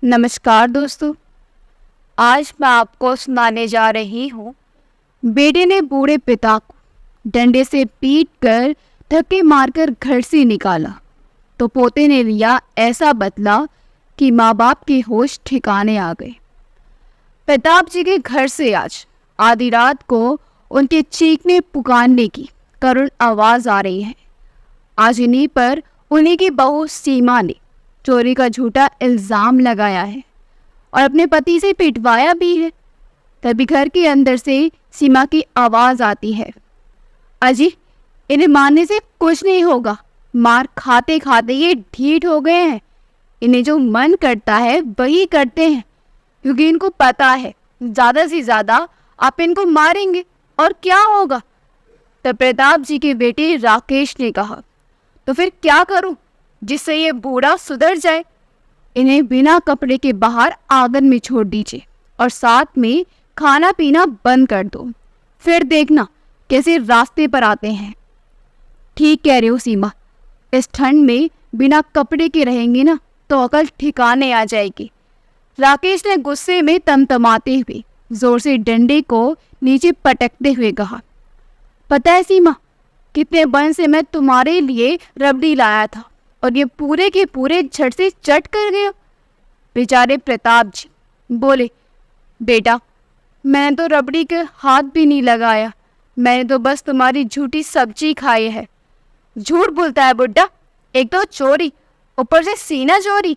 नमस्कार दोस्तों। आज मैं आपको सुनाने जा रही हूँ। बेटे ने बूढ़े पिता को डंडे से पीट कर धक्के मारकर घर से निकाला तो पोते ने लिया ऐसा बदला कि माँ बाप के होश ठिकाने आ गए। प्रताप जी के घर से आज आधी रात को उनके चीखने पुकारने की करुण आवाज आ रही है। आज इन्हीं पर उन्हीं की बहू सीमा ने चोरी का झूठा इल्जाम लगाया है और अपने पति से पिटवाया भी है। तभी घर के अंदर से सीमा की आवाज आती है, अजी इन्हें मारने से कुछ नहीं होगा, मार खाते खाते ये ढीठ हो गए हैं। इन्हें जो मन करता है वही करते हैं, क्योंकि इनको पता है ज़्यादा से ज़्यादा आप इनको मारेंगे और क्या होगा। तब प्रताप जी के बेटे राकेश ने कहा, तो फिर क्या करूं जिससे ये बूढ़ा सुधर जाए। इन्हें बिना कपड़े के बाहर आंगन में छोड़ दीजिए और साथ में खाना पीना बंद कर दो, फिर देखना कैसे रास्ते पर आते हैं। ठीक कह रहे हो सीमा, इस ठंड में बिना कपड़े के रहेंगे ना तो अकल ठिकाने आ जाएगी। राकेश ने गुस्से में तमतमाते हुए जोर से डंडे को नीचे पटकते हुए कहा, पता है सीमा, कितने बन से मैं तुम्हारे लिए रबड़ी लाया था और ये पूरे के पूरे झट से चट कर गया। बेचारे प्रताप जी बोले, बेटा मैंने तो रबड़ी के हाथ भी नहीं लगाया, मैंने तो बस तुम्हारी झूठी सब्जी खाई है। झूठ बोलता है बुड्ढा, एक तो चोरी, ऊपर से सीना चोरी,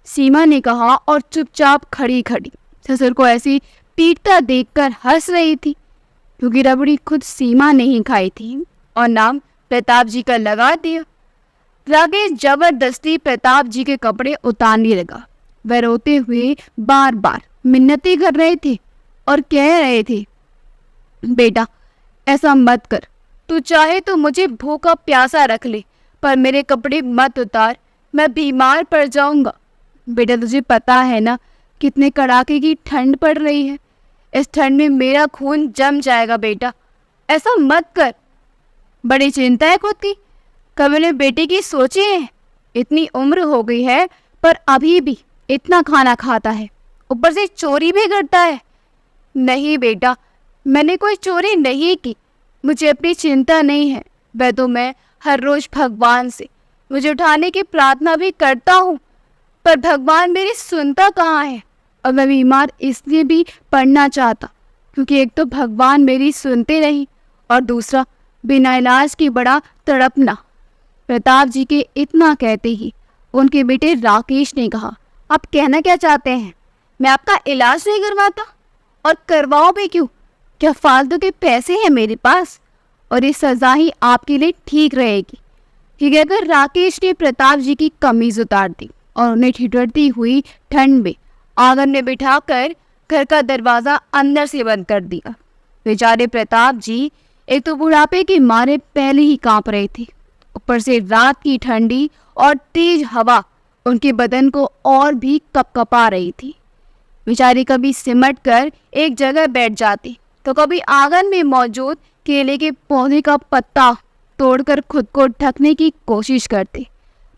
सीमा ने कहा और चुपचाप खड़ी खड़ी ससुर को ऐसी पीटता देखकर हंस रही थी, क्योंकि रबड़ी खुद सीमा नहीं खाई थी और नाम प्रताप जी का लगा दिया। राकेश जबरदस्ती प्रताप जी के कपड़े उतारने लगा। वह रोते हुए बार बार मिन्नतें कर रहे थे और कह रहे थे, बेटा ऐसा मत कर, तू चाहे तो मुझे भूखा प्यासा रख ले, पर मेरे कपड़े मत उतार, मैं बीमार पड़ जाऊंगा। बेटा तुझे पता है ना कितने कड़ाके की ठंड पड़ रही है, इस ठंड में मेरा खून जम जाएगा। बेटा ऐसा मत कर। बड़ी चिंता है खुद की, कभी ने बेटे की सोची है? इतनी उम्र हो गई है पर अभी भी इतना खाना खाता है, ऊपर से चोरी भी करता है। नहीं बेटा, मैंने कोई चोरी नहीं की, मुझे अपनी चिंता नहीं है। वह तो मैं हर रोज भगवान से मुझे उठाने की प्रार्थना भी करता हूँ, पर भगवान मेरी सुनता कहाँ है। और मैं बीमार इसलिए भी पड़ना चाहता क्योंकि एक तो भगवान मेरी सुनते नहीं और दूसरा बिना इलाज की बड़ा तड़पना। प्रताप जी के इतना कहते ही उनके बेटे राकेश ने कहा, आप कहना क्या चाहते हैं? मैं आपका इलाज नहीं करवाता, और करवाओ भी क्यों? क्या फालतू के पैसे हैं मेरे पास? और ये सजा ही आपके लिए ठीक रहेगी। ठीक है, अगर राकेश ने प्रताप जी की कमीज उतार दी और उन्हें ठिठुरती हुई ठंड में आंगन में बिठाकर घर का दरवाजा अंदर से बंद कर दिया। बेचारे प्रताप जी एक तो बुढ़ापे के मारे पहले ही कांप रहे थे, ऊपर से रात की ठंडी और तेज हवा उनके बदन को और भी कपकपा रही थी। बेचारे कभी सिमट कर एक जगह बैठ जाते तो कभी आंगन में मौजूद केले के पौधे का पत्ता तोड़कर खुद को ढकने की कोशिश करते,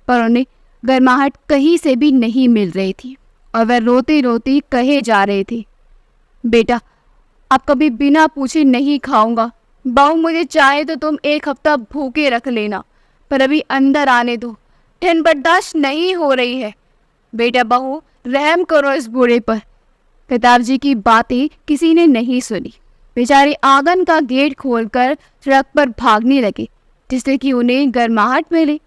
पर उन्हें गर्माहट कहीं से भी नहीं मिल रही थी और वह रोते रोते कहे जा रहे थे, बेटा अब कभी बिना पूछे नहीं खाऊंगा। बहू मुझे चाहे तो तुम एक हफ्ता भूखे रख लेना, पर अभी अंदर आने दो, ठंड बर्दाश्त नहीं हो रही है। बेटा बहू रहम करो इस बूढ़े पर। प्रताप जी की बातें किसी ने नहीं सुनी। बेचारे आंगन का गेट खोलकर सड़क पर भागने लगे जिससे कि उन्हें गर्माहट मिले,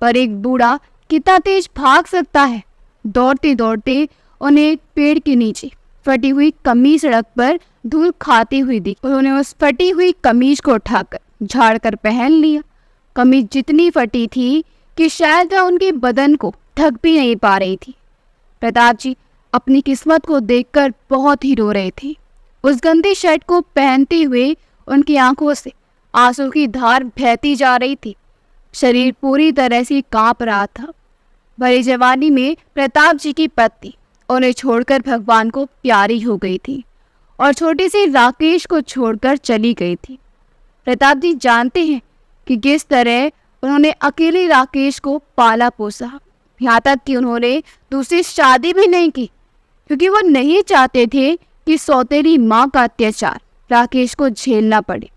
पर एक बूढ़ा कितना तेज भाग सकता है। दौड़ते दौड़ते उन्हें एक पेड़ के नीचे फटी हुई कमीज सड़क पर धूल खाती हुई दिखी। उन्होंने उस फटी हुई कमीज को उठाकर झाड़ कर पहन लिया। कमीज जितनी फटी थी कि शायद वह उनके बदन को ढक भी नहीं पा रही थी। प्रताप जी अपनी किस्मत को देखकर बहुत ही रो रहे थे। उस गंदी शर्ट को पहनते हुए उनकी आंखों से आंसू की धार बहती जा रही थी। शरीर पूरी तरह से कांप रहा था। भरी जवानी में प्रताप जी की पत्नी उन्हें छोड़कर भगवान को प्यारी हो गई थी और छोटे से राकेश को छोड़कर चली गई थी। प्रताप जी जानते हैं कि किस तरह उन्होंने अकेले राकेश को पाला पोसा। यहाँ तक कि उन्होंने दूसरी शादी भी नहीं की, क्योंकि वो नहीं चाहते थे कि सौतेली माँ का अत्याचार राकेश को झेलना पड़े।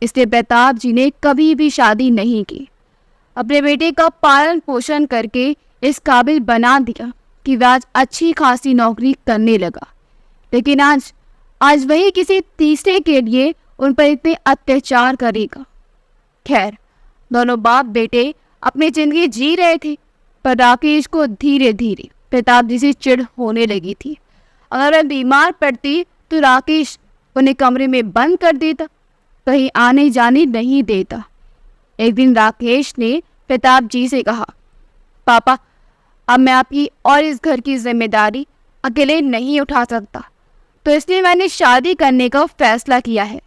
इसलिए प्रताप जी ने कभी भी शादी नहीं की। अपने बेटे का पालन पोषण करके इस काबिल बना दिया कि वह आज अच्छी खासी नौकरी करने लगा। लेकिन आज वही किसी तीसरे के लिए उन पर इतने अत्याचार करेगा। खैर, दोनों बाप बेटे अपनी जिंदगी जी रहे थे, पर राकेश को धीरे धीरे प्रताप जी से चिढ़ होने लगी थी। अगर वह बीमार पड़ती तो राकेश उन्हें कमरे में बंद कर देता, कहीं आने जाने नहीं देता। एक दिन राकेश ने प्रताप जी से कहा, पापा, अब मैं आपकी और इस घर की जिम्मेदारी अकेले नहीं उठा सकता, तो इसलिए मैंने शादी करने का फैसला किया है।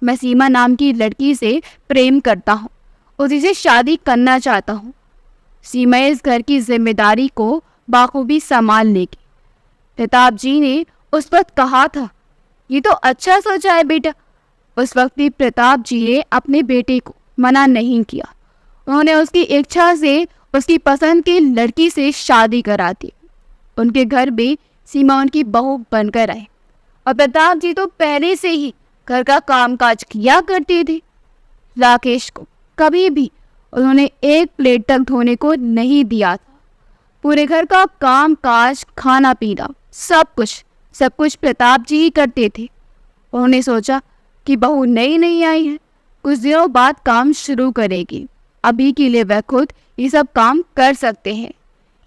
मैं सीमा नाम की लड़की से प्रेम करता हूँ, उसी से शादी करना चाहता हूँ। सीमा इस घर की जिम्मेदारी को बाखूबी संभाल लेगी। प्रताप जी ने उस वक्त कहा था, ये तो अच्छा सोचा है बेटा। उस वक्त भी प्रताप जी ने अपने बेटे को मना नहीं किया। उन्होंने उसकी इच्छा से उसकी पसंद की लड़की से शादी करा दी। उनके घर में सीमा उनकी बहू बनकर आई, और प्रताप जी तो पहले से ही घर का कामकाज किया करते थे। राकेश को कभी भी उन्होंने एक प्लेट तक धोने को नहीं दिया था। पूरे घर का काम काज, खाना पीना, सब कुछ प्रताप जी ही करते थे। उन्होंने सोचा कि बहू नई नई आई है, कुछ दिनों बाद काम शुरू करेगी, अभी के लिए वह खुद ये सब काम कर सकते हैं।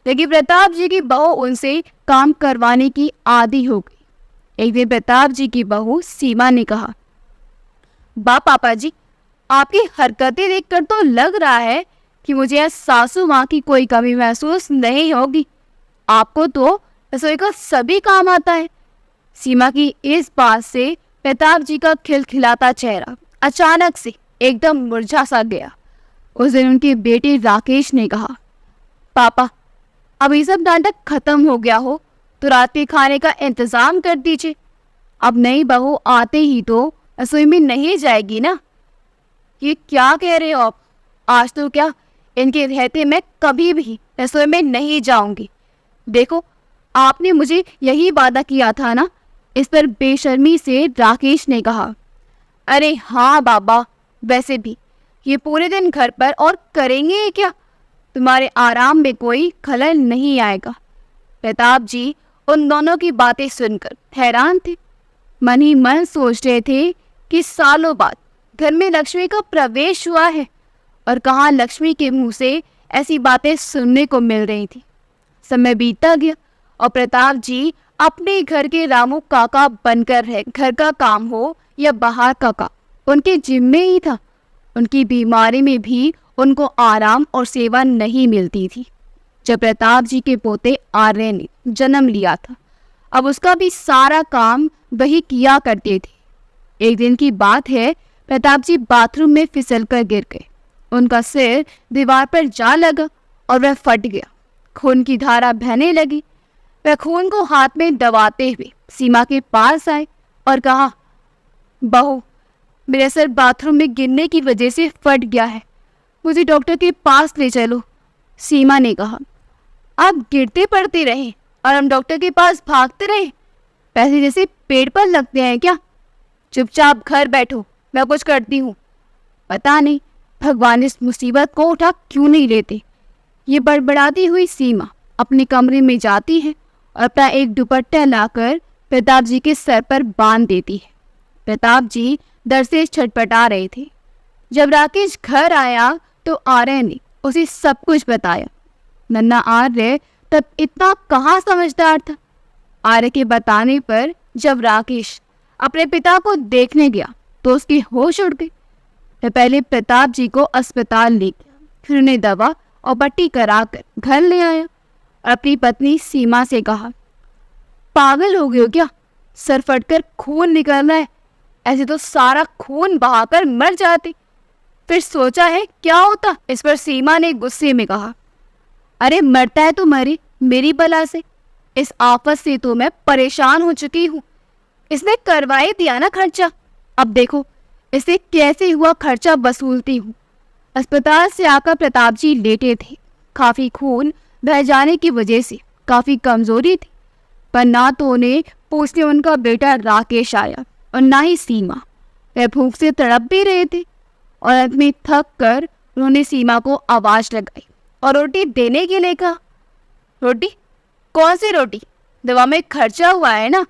लेकिन प्रताप जी की बहू उनसे काम करवाने की आदी हो गई। एक दिन प्रताप जी की बहू सीमा ने कहा, पापा जी, आपकी हरकतें देखकर तो लग रहा है कि मुझे सासू माँ की कोई कमी महसूस नहीं होगी। आपको तो रसोई का सभी काम आता है। सीमा की इस बात से प्रताप जी का खिलखिलाता चेहरा अचानक से एकदम मुरझा सा गया। उस दिन उनके बेटे राकेश ने कहा, पापा, अब ये सब नाटक खत्म हो गया हो तो रात के खाने का इंतजाम कर दीजिए। अब नई बहू आते ही तो रसोई में नहीं जाएगी ना। ये क्या कह रहे हो आप? आज तो क्या, इनके रहते मैं कभी भी रसोई में नहीं जाऊंगी। देखो, आपने मुझे यही वादा किया था ना। इस पर बेशर्मी से राकेश ने कहा, अरे हाँ बाबा, वैसे भी ये पूरे दिन घर पर और करेंगे क्या? तुम्हारे आराम में कोई खलल नहीं आएगा। प्रताप जी उन दोनों की बातें सुनकर हैरान थे। मन ही मन सोच रहे थे कि सालों बाद घर में लक्ष्मी का प्रवेश हुआ है, और कहाँ लक्ष्मी के मुंह से ऐसी बातें सुनने को मिल रही थी। समय बीतता गया और प्रताप जी अपने घर के रामू काका बनकर रहे। घर का काम हो या बाहर का काम उनके जिम्मे ही था। उनकी बीमारी में भी उनको आराम और सेवा नहीं मिलती थी। जब प्रताप जी के पोते आर्य ने जन्म लिया था, अब उसका भी सारा काम वही किया करते थे। एक दिन की बात है, प्रताप जी बाथरूम में फिसलकर गिर गए। उनका सिर दीवार पर जा लगा और वह फट गया। खून की धारा बहने लगी। वह खून को हाथ में दबाते हुए सीमा के पास आए और कहा, बहू, मेरा सिर बाथरूम में गिरने की वजह से फट गया है, मुझे डॉक्टर के पास ले चलो। सीमा ने कहा, आप गिरते पड़ते रहे और हम डॉक्टर के पास भागते रहे? पैसे जैसे पेड़ पर लगते हैं क्या? चुपचाप घर बैठो, मैं कुछ करती हूँ। पता नहीं भगवान इस मुसीबत को उठा क्यों नहीं लेते। ये बड़बड़ाती हुई सीमा अपने कमरे में जाती है और अपना एक दुपट्टा लाकर प्रताप जी के सर पर बांध देती है। प्रताप जी डर से छटपटा रहे थे। जब राकेश घर आया तो आर्य ने उसे सब कुछ बताया। नन्ना आर्य तब इतना कहाँ समझदार था। आर्य के बताने पर जब राकेश अपने पिता को देखने गया तो उसके होश उड़ गए। वह पहले प्रताप जी को अस्पताल ले गया, फिर उन्हें दवा और पट्टी कराकर घर ले आया और अपनी पत्नी सीमा से कहा, पागल हो गए हो क्या? सर फटकर खून निकल रहा है, ऐसे तो सारा खून बहाकर मर जाते। फिर सोचा है क्या होता? इस पर सीमा ने गुस्से में कहा, अरे मरता है तो मरे, मेरी बला से। इस आफत से तो मैं परेशान हो चुकी हूँ। इसने करवा ही दिया ना खर्चा, अब देखो इसे कैसे हुआ खर्चा वसूलती हूँ। अस्पताल से आकर प्रताप जी लेटे थे। काफी खून बह जाने की वजह से काफ़ी कमज़ोरी थी, पर ना तो उन्हें पूछने उनका बेटा राकेश आया और ना ही सीमा। वह भूख से तड़प भी रहे थे और अंत में थक कर उन्होंने सीमा को आवाज़ लगाई और रोटी देने के लिए कहा। रोटी? कौन सी रोटी? दवा में खर्चा हुआ है ना,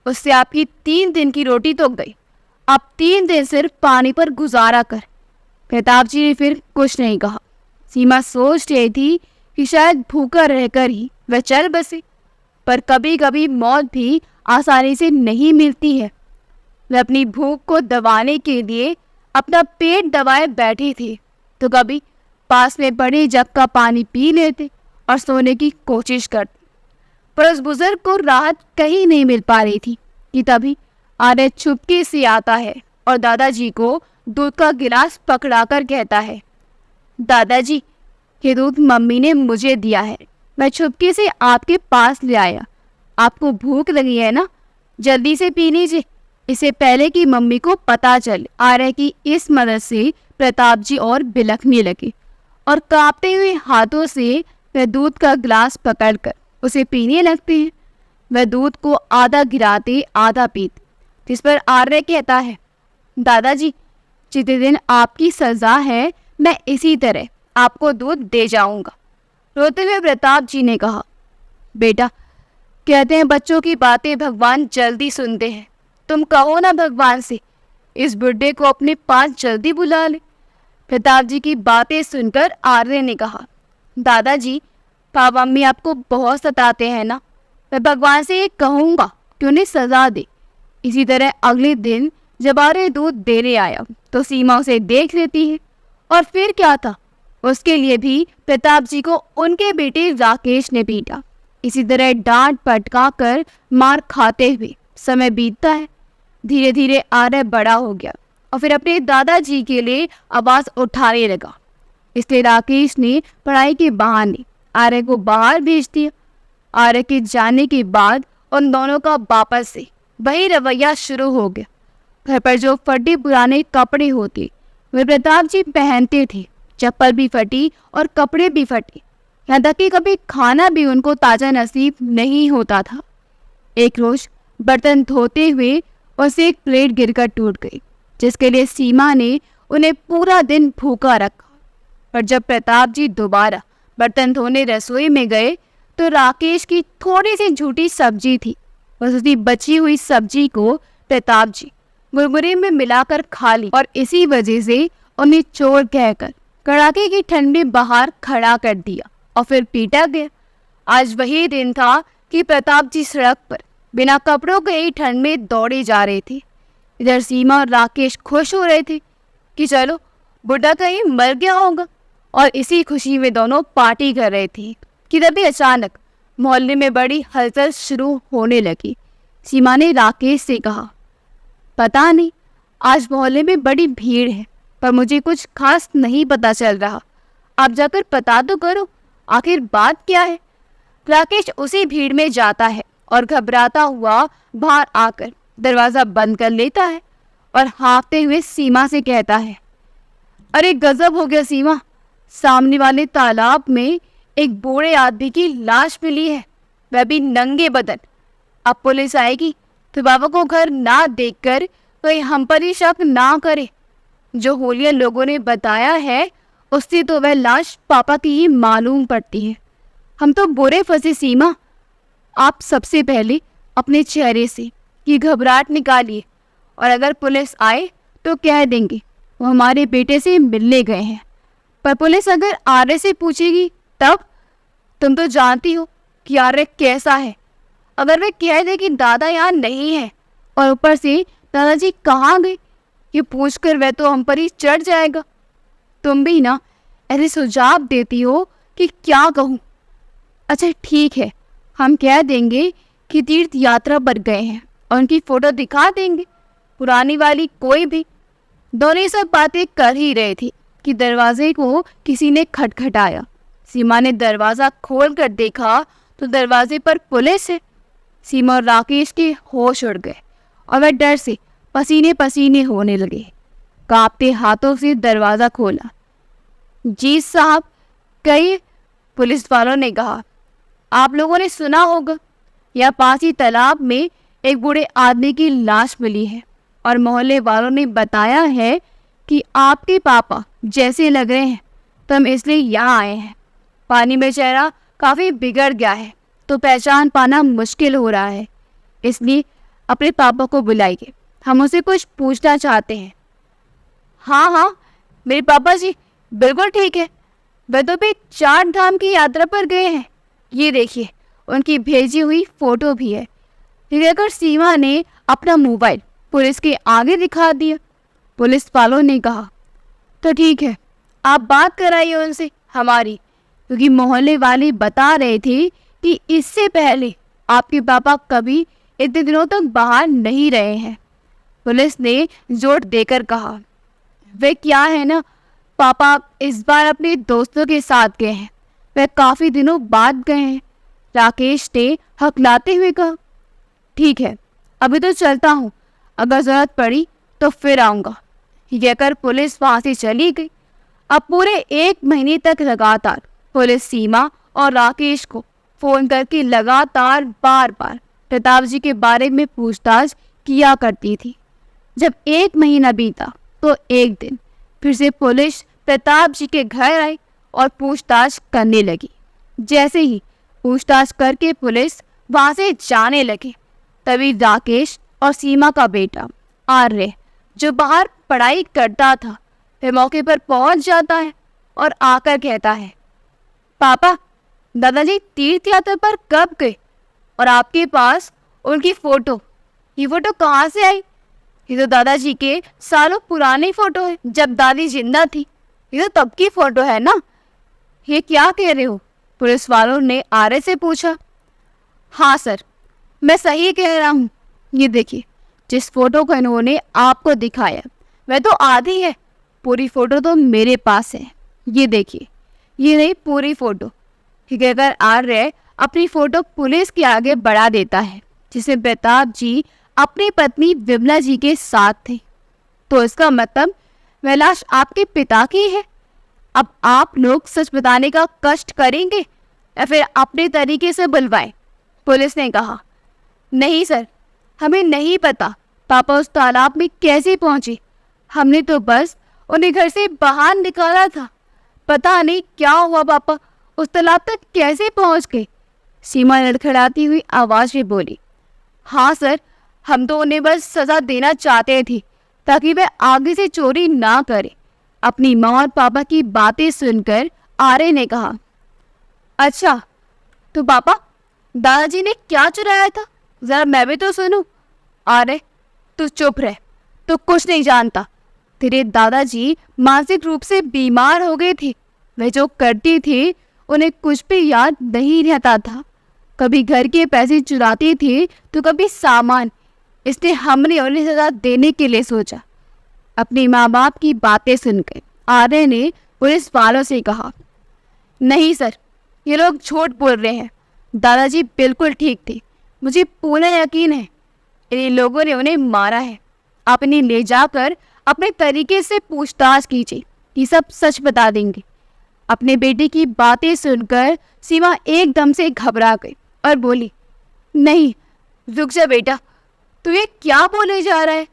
उससे आपकी 3 दिन की रोटी तो गई। आप 3 दिन सिर्फ पानी पर गुजारा कर। प्रताप जी ने फिर कुछ नहीं कहा। सीमा सोच रही थी कि शायद भूखा रहकर ही वह चल बसे, पर कभी कभी मौत भी आसानी से नहीं मिलती है। वह अपनी भूख को दबाने के लिए अपना पेट दबाए बैठी थी, तो कभी पास में पड़े जग का पानी पी लेते और सोने की कोशिश करते, पर उस बुजुर्ग को राहत कहीं नहीं मिल पा रही थी कि तभी आर्य चुपके से आता है और दादाजी को दूध का गिलास पकड़ाकर कहता है, दादाजी, ये दूध मम्मी ने मुझे दिया है, मैं चुपके से आपके पास ले आया। आपको भूख लगी है ना, जल्दी से पी लीजिए, इससे पहले कि मम्मी को पता चले। आर्य की इस मदद से प्रताप जी और बिलखने लगे और कांपते हुए हाथों से वह दूध का गिलास पकड़कर उसे पीने लगते हैं। वह दूध को आधा गिराते आधा पीते, जिस पर आर्य कहता है, दादाजी, जितने दिन आपकी सजा है मैं इसी तरह आपको दूध दे जाऊंगा। रोते हुए प्रताप जी ने कहा, बेटा, कहते हैं बच्चों की बातें भगवान जल्दी सुनते हैं। तुम कहो ना भगवान से इस बुढ़े को अपने पास जल्दी बुला ले। प्रताप जी की बातें सुनकर आर्य ने कहा, दादाजी, पापा मम्मी आपको बहुत सताते हैं ना, मैं भगवान से ये कहूँगा कि उन्हें सजा दे। इसी तरह अगले दिन जब आर्य दूध देने आया तो सीमा उसे देख लेती है, और फिर क्या था, उसके लिए भी प्रताप जी को उनके बेटे राकेश ने पीटा। इसी तरह डांट पटका कर मार खाते हुए समय बीतता है। धीरे धीरे आर्य बड़ा हो गया और फिर अपने दादाजी के लिए आवाज़ उठाने लगा। इसलिए राकेश ने पढ़ाई के बहाने आर्य को बाहर भेज दिया। आर्य के जाने के बाद उन दोनों का वापस से वही रवैया शुरू हो गया। घर पर जो फटे पुराने कपड़े होते वे प्रताप जी पहनते थे। चप्पल भी फटी और कपड़े भी फटे, यहाँ तक कि कभी खाना भी उनको ताज़ा नसीब नहीं होता था। एक रोज बर्तन धोते हुए उसे एक प्लेट गिरकर टूट गई, जिसके लिए सीमा ने उन्हें पूरा दिन भूखा रखा। पर जब प्रताप जी दोबारा बर्तन धोने रसोई में गए तो राकेश की थोड़ी सी झूठी सब्जी थी। बस उसी बची हुई सब्जी को प्रताप जी मुरमुरे में मिलाकर खा ली और इसी वजह से उन्हें चोर कहकर कड़ाके की ठंड में बाहर खड़ा कर दिया और फिर पीटा गया। आज वही दिन था कि प्रताप जी सड़क पर बिना कपड़ों के ही ठंड में दौड़े जा रहे थे। इधर सीमा और राकेश खुश हो रहे थे कि चलो बुढ़ा कहीं मर गया होगा, और इसी खुशी में दोनों पार्टी कर रहे थे कि तभी अचानक मोहल्ले में बड़ी हलचल शुरू होने लगी। सीमा ने राकेश से कहा, पता नहीं आज मोहल्ले में बड़ी भीड़ है, पर मुझे कुछ खास नहीं पता चल रहा। आप जाकर पता तो करो, आखिर बात क्या है। राकेश उसी भीड़ में जाता है और घबराता हुआ बाहर आकर दरवाज़ा बंद कर लेता है और हाँफते हुए सीमा से कहता है, अरे गजब हो गया सीमा, सामने वाले तालाब में एक बूढ़े आदमी की लाश मिली है, वह भी नंगे बदन। अब पुलिस आएगी तो बाबा को घर ना देखकर कोई हम पर ही शक ना करे। जो होलिया लोगों ने बताया है उससे तो वह लाश पापा की ही मालूम पड़ती है। हम तो बुरे फंसे सीमा। आप सबसे पहले अपने चेहरे से ये घबराहट निकालिए, और अगर पुलिस आए तो कह देंगे वो हमारे बेटे से मिलने गए हैं। पर पुलिस अगर आर्य से पूछेगी तब? तुम तो जानती हो कि आर्य कैसा है। अगर वे कह दे कि दादा यहाँ नहीं है और ऊपर से दादाजी कहाँ गए, ये पूछकर वह तो हम पर ही चढ़ जाएगा। तुम भी ना ऐसे सुझाव देती हो कि क्या कहूँ। अच्छा ठीक है, हम कह देंगे कि तीर्थ यात्रा पर गए हैं और उनकी फ़ोटो दिखा देंगे, पुरानी वाली कोई भी। दोनों सब बातें कर ही रहे थे कि दरवाजे को किसी ने खटखटाया। सीमा ने दरवाज़ा खोल कर देखा तो दरवाजे पर पुलिस है। सीमा और राकेश के होश उड़ गए और वह डर से पसीने पसीने होने लगे। कांपते हाथों से दरवाज़ा खोला। जी साहब, कहिए पुलिस वालों ने कहा। आप लोगों ने सुना होगा, यह पास ही तालाब में एक बूढ़े आदमी की लाश मिली है और मोहल्ले वालों ने बताया है कि आपके पापा जैसे लग रहे हैं, तो हम इसलिए यहाँ आए हैं। पानी में चेहरा काफ़ी बिगड़ गया है तो पहचान पाना मुश्किल हो रहा है, इसलिए अपने पापा को बुलाइए, हम उसे कुछ पूछना चाहते हैं। हाँ हाँ, मेरे पापा जी बिल्कुल ठीक है, वह तो भी 4 धाम की यात्रा पर गए हैं। ये देखिए, उनकी भेजी हुई फ़ोटो भी है। लेकर सीमा ने अपना मोबाइल पुलिस के आगे दिखा दिया। पुलिस वालों ने कहा, तो ठीक है, आप बात कराइए उनसे हमारी, क्योंकि मोहल्ले वाले बता रहे थे कि इससे पहले आपके पापा कभी इतने दिनों तक बाहर नहीं रहे हैं। पुलिस ने जोर देकर कहा, वे क्या है ना, पापा इस बार अपने दोस्तों के साथ गए हैं, वे काफ़ी दिनों बाद गए हैं। राकेश ने हकलाते हुए कहा। ठीक है, अभी तो चलता हूँ, अगर ज़रूरत पड़ी तो फिर आऊँगा। यह कहकर पुलिस वहाँ से चली गई। अब पूरे 1 महीने तक लगातार पुलिस सीमा और राकेश को फ़ोन करके लगातार बार बार प्रताप जी के बारे में पूछताछ किया करती थी। जब 1 महीना बीता तो एक दिन फिर से पुलिस प्रताप जी के घर आई और पूछताछ करने लगी। जैसे ही पूछताछ करके पुलिस वहाँ से जाने लगे, तभी राकेश और सीमा का बेटा आर्य, जो बाहर पढ़ाई करता था, वह मौके पर पहुँच जाता है और आकर कहता है, पापा दादाजी तीर्थ यात्रा पर कब गए और आपके पास उनकी फ़ोटो, ये फ़ोटो कहाँ से आई? ये तो दादाजी के सालों पुरानी फ़ोटो है, जब दादी जिंदा थी। ये तो तब की फ़ोटो है ना? ये क्या कह रहे हो? पुलिस वालों ने आर्य से पूछा। हाँ सर, मैं सही कह रहा हूँ। ये देखिए, जिस फोटो को इन्होंने आपको दिखाया वह तो आधी है, पूरी फ़ोटो तो मेरे पास है। ये देखिए, ये नहीं पूरी फ़ोटो। ठीक है, अगर आर्य अपनी फ़ोटो पुलिस के आगे बढ़ा देता है जिसमें प्रताप जी अपनी पत्नी विमला जी के साथ थे, तो इसका मतलब वह लाश आपके पिता की है। अब आप लोग सच बताने का कष्ट करेंगे या फिर अपने तरीके से बुलवाएं? पुलिस ने कहा। नहीं सर, हमें नहीं पता पापा उस तालाब में कैसे पहुंचे, हमने तो बस उन्हें घर से बाहर निकाला था। पता नहीं क्या हुआ, पापा उस तालाब तक कैसे पहुंच गए? सीमा लड़खड़ाती हुई आवाज़ में बोली। हाँ सर, हम तो उन्हें बस सज़ा देना चाहते थे ताकि वह आगे से चोरी ना करे। अपनी माँ और पापा की बातें सुनकर आर्य ने कहा। अच्छा, तो पापा दादाजी ने क्या चुराया था, ज़रा मैं भी तो सुनूं। आर्य, तू चुप रह, तू कुछ नहीं जानता। तेरे दादाजी मानसिक रूप से बीमार हो गए थे, वे जो करते थे उन्हें कुछ भी याद नहीं रहता था। कभी घर के पैसे चुराते थे तो कभी सामान, इसलिए हमने उन्हें सजा देने के लिए सोचा। अपने माँ बाप की बातें सुनकर आर्य ने पुलिस वालों से कहा। नहीं सर, ये लोग झूठ बोल रहे हैं, दादाजी बिल्कुल ठीक थे, मुझे पूरा यकीन है। इन लोगों ने उन्हें मारा है। आप इन्हें ले जाकर अपने तरीके से पूछताछ कीजिए, ये सब सच बता देंगे। अपने बेटे की बातें सुनकर सीमा एकदम से घबरा गई और बोली, नहीं रुक जा बेटा, तू ये क्या बोले जा रहा है?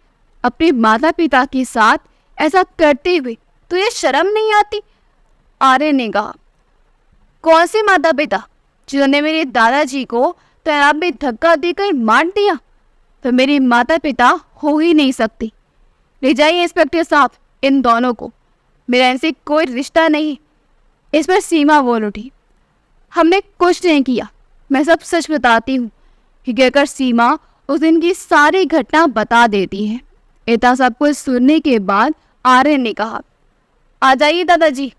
अपने माता पिता के साथ ऐसा करते हुए तुझे शर्म नहीं आती? आर्य ने कहा। कौन से माता पिता जिन्होंने मेरे दादाजी को तालाब में धक्का देकर मार दिया? तो मेरे माता पिता हो ही नहीं सकते। ले जाइए इंस्पेक्टर साहब इन दोनों को, मेरा इनसे कोई रिश्ता नहीं। इस पर सीमा बोल उठी। हमने कुछ नहीं किया, मैं सब सच बताती हूँ। कहकर सीमा उस दिन की सारी घटना बता देती है। इतना सब कुछ सुनने के बाद आर्य ने कहा, आ जाइए दादाजी।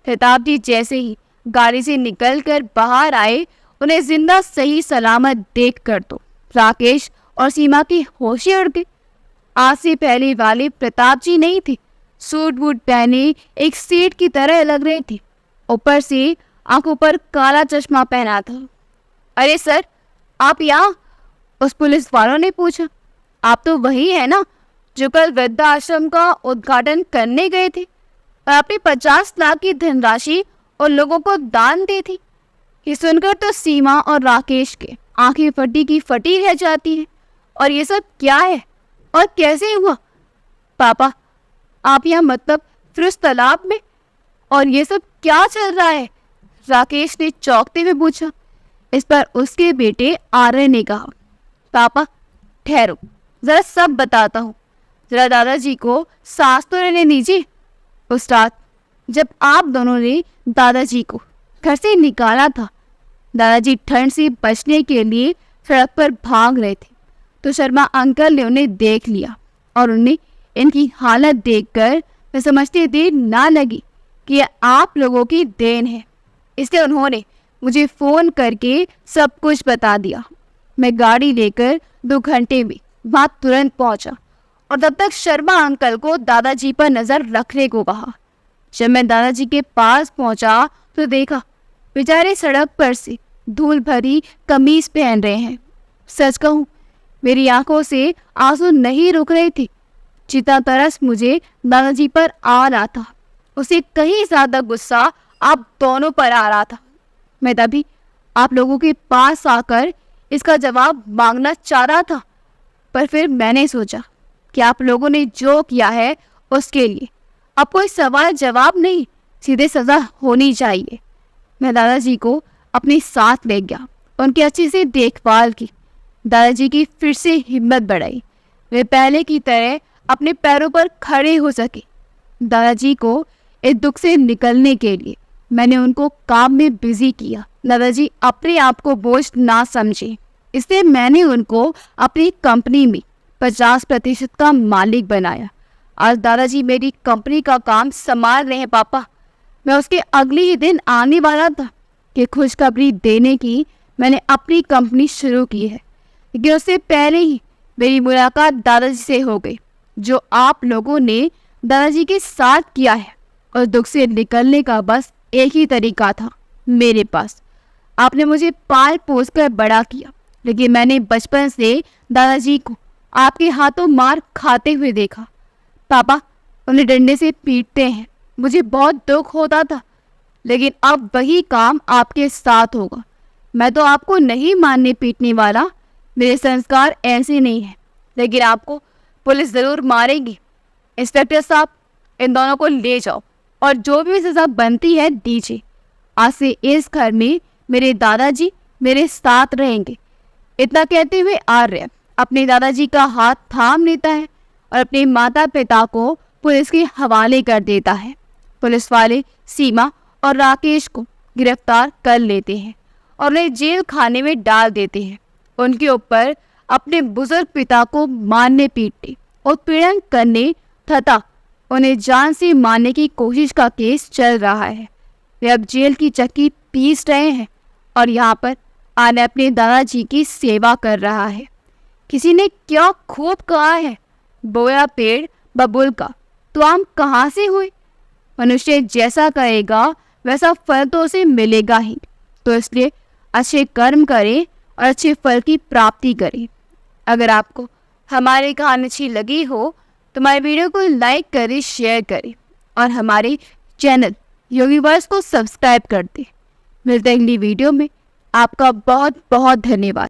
प्रताप जी जैसे ही गाड़ी से निकलकर बाहर आए, उन्हें जिंदा सही सलामत देखकर तो राकेश और सीमा की होश ही उड़ गई। आज से पहले वाले प्रताप जी नहीं थे, सूट बूट पहने एक सेठ की तरह लग रहे थे, ऊपर से आंखों पर काला चश्मा पहना था। अरे सर, आप यहाँ? उस पुलिस वालों ने पूछा। आप तो वही है ना जो कल वृद्धाश्रम का उद्घाटन करने गए थे और आपने 50 लाख की धनराशि और लोगों को दान दी थी। ये सुनकर तो सीमा और राकेश के आंखें फटी की फटी रह जाती हैं। और ये सब क्या है और कैसे हुआ? पापा, आप यहाँ मतलब फिर उस तालाब में, और ये सब क्या चल रहा है? राकेश ने चौंकते हुए पूछा। इस पर उसके बेटे आर्यन ने कहा, पापा ठहरो, जरा सब बताता हूँ, जरा दादाजी को सांस तो लेने दीजिए। उस रात जब आप दोनों ने दादाजी को घर से निकाला था, दादाजी ठंड से बचने के लिए सड़क पर भाग रहे थे, तो शर्मा अंकल ने उन्हें देख लिया और उन्हें इनकी हालत देखकर मैं समझते देर ना लगी कि यह आप लोगों की देन है। इसलिए उन्होंने मुझे फ़ोन करके सब कुछ बता दिया। मैं गाड़ी लेकर 2 घंटे में वहाँ तुरंत पहुँचा और तब तक शर्मा अंकल को दादाजी पर नज़र रखने को कहा। जब मैं दादाजी के पास पहुँचा तो देखा बेचारे सड़क पर से धूल भरी कमीज पहन रहे हैं। सच कहूँ, मेरी आंखों से आंसू नहीं रुक रहे थे। जितना तरस मुझे दादाजी पर आ रहा था, उसे कहीं ज़्यादा गुस्सा आप दोनों पर आ रहा था। मैं तभी आप लोगों के पास आकर इसका जवाब मांगना चाह रहा था, पर फिर मैंने सोचा कि आप लोगों ने जो किया है उसके लिए अब कोई सवाल जवाब नहीं, सीधे सज़ा होनी चाहिए। मैं दादाजी को अपने साथ ले गया, उनकी अच्छी से देखभाल की। दादाजी की फिर से हिम्मत बढ़ाई, वे पहले की तरह अपने पैरों पर खड़े हो सके। दादाजी को इस दुख से निकलने के लिए मैंने उनको काम में बिजी किया। दादाजी अपने आप को बोझ ना समझे, इसलिए मैंने उनको अपनी कंपनी में 50% का मालिक बनाया। आज दादाजी मेरी कंपनी का काम संभाल रहे हैं। पापा, मैं उसके अगले ही दिन आने वाला था कि खुशखबरी देने की मैंने अपनी कंपनी शुरू की है, लेकिन उससे पहले ही मेरी मुलाकात दादाजी से हो गई। जो आप लोगों ने दादाजी के साथ किया है, और दुख से निकलने का बस एक ही तरीका था मेरे पास। आपने मुझे पाल पोस कर बड़ा किया, लेकिन मैंने बचपन से दादाजी को आपके हाथों मार खाते हुए देखा। पापा उन्हें डंडे से पीटते हैं, मुझे बहुत दुख होता था, लेकिन अब वही काम आपके साथ होगा। मैं तो आपको नहीं मारने पीटने वाला, मेरे संस्कार ऐसे नहीं हैं, लेकिन आपको पुलिस ज़रूर मारेगी। इंस्पेक्टर साहब, इन दोनों को ले जाओ और जो भी सज़ा बनती है दीजिए। आज से इस घर में मेरे दादाजी मेरे साथ रहेंगे। इतना कहते हुए आर्य अपने दादाजी का हाथ थाम लेता है और अपने माता पिता को पुलिस के हवाले कर देता है। पुलिस वाले सीमा और राकेश को गिरफ्तार कर लेते हैं और उन्हें जेल खाने में डाल देते हैं। उनके ऊपर अपने बुजुर्ग पिता को मारने पीटने, उत्पीड़न करने तथा उन्हें जान से मारने की कोशिश का केस चल रहा है। वे अब जेल की चक्की पीस रहे हैं और यहाँ पर आने अपने दादाजी की सेवा कर रहा है। किसी ने क्या खूब कहा है, बोया पेड़ बबुल का तो आम कहाँ से हुए। मनुष्य जैसा करेगा वैसा फल तो उसे मिलेगा ही, तो इसलिए अच्छे कर्म करें और अच्छे फल की प्राप्ति करें। अगर आपको हमारी कहानी अच्छी लगी हो तो हमारे वीडियो को लाइक करें, शेयर करें और हमारे चैनल योगीवर्स को सब्सक्राइब कर दें। मिलते हैं अगली वीडियो में। आपका बहुत बहुत धन्यवाद।